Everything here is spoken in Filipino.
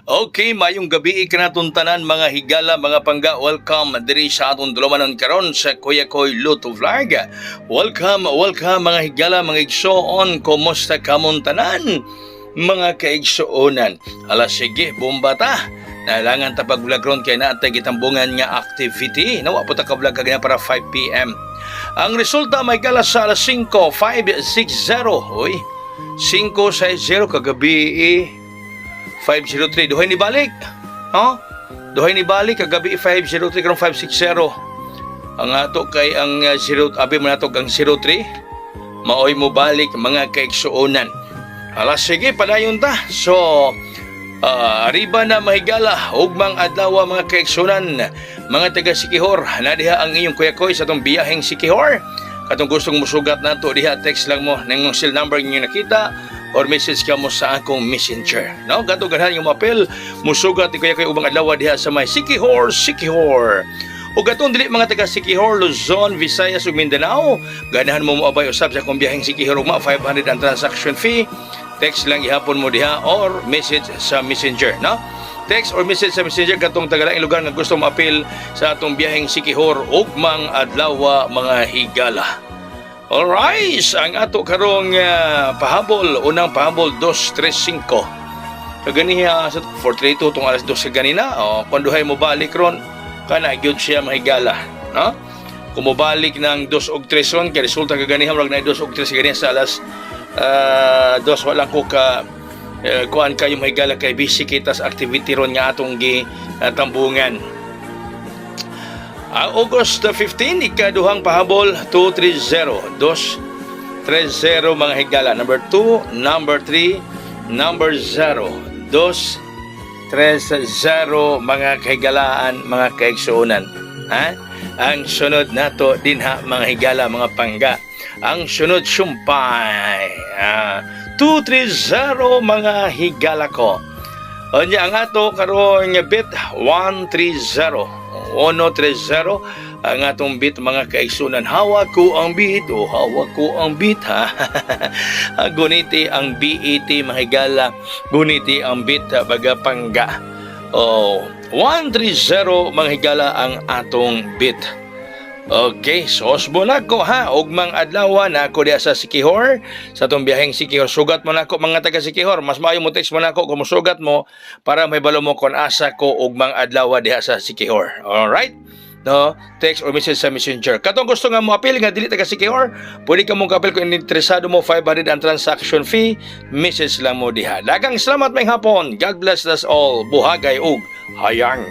Okay, mayong gabi ikanaton tanan mga higala, mga pangga. Welcome diri sa atong dulumanon karon sa Kuya Koy Luto Vlog. Welcome mga higala, mga igsoon. Kumusta kamon tanan? Mga kaigsuonan. Ala sige, bomba ta. Nalangan ta pag-vlog ron kay naatay gitambungan nga activity. Nawa po ta ka-vlog kagaya para 5 p.m. Ang resulta may gala sa alas 5:560. Uy, 5:60 kagabi 503. Duhay ni balik. Duhay ni balik kagabi 503 karong 560. Ang ato kay ang 0 abi man ato ang 03. Maoy mo balik mga kaigsuonan. Ala sige padayon ta. So arriba na mahigala ugmang adlaw mga kaigsuonan, mga taga Siquijor. Na diha ang inyong Kuya Koy sa tong biyaheng Siquijor. Katong gustong musugat nato diha, text lang mo ng cell number ninyo nakita or message ka mo sa akong messenger. No, gato ganahan yung mapel musugat ni Kuya Koy ubang adlaw diha sa may Siquijor. O gatong dili mga taga Siquijor, Luzon, Visayas ug Mindanao, ganahan mo moabay usab sa akong biyaheng Siquijor ugma 500 ang transaction fee. Text lang ihapon mo diha or message sa messenger, no? Text or message sa messenger katong tagalaing lugar nga gusto mo-appeal sa atong biyaheng Siquijor ugmang adlaw mga higala. Alright, ang ato karong pahabol, unang pahabol 235. Kaganiha sa 432 tong alas 2 ganina. Kung duhay mo balik ron, kana gyud siya mahigala, no? Kung mo balik ng 2 og 3 ron, kay resulta kaganiha murag na 2 og 3 ganina sa alas 2 wala ko ka kuan kayo mahigala kay busy kita sa activity ron nga atong tambungan. August 15 ikaduhang pahabol 230 mga higala. Number 2, number 3, number 0 230 mga kahigalaan, mga kaigsuonan. Ang sunod nato dinha mga higala, mga pangga. Ang sunod sumpay 230 mga higala ko. Onya ang ato karon nga bit 130 ang atong bit mga kaigsunan. Hawak ko ang bit ha. Guniti ang BET mga higala, guniti ang bit baga pangga. 130 mga higala ang atong bit. Okay, so osbo na ko ha. Ugmang adlaw na ako diha sa Siquijor, sa itong biyaheng Siquijor. Sugat mo na ko mga taga Siquijor. Mas maayo mo text mo na ko kung sugat mo para may balo mo kung asa ko ugmang adlaw diha sa Siquijor. Alright? No, text or message sa messenger. Katong gusto nga mo appeal nga dili taga Siquijor, pwede ka mong kapil kung interesado mo 500 ang transaction fee, message lang mo diha. Daghang salamat may hapon. God bless us all. Buhagay ug hayang.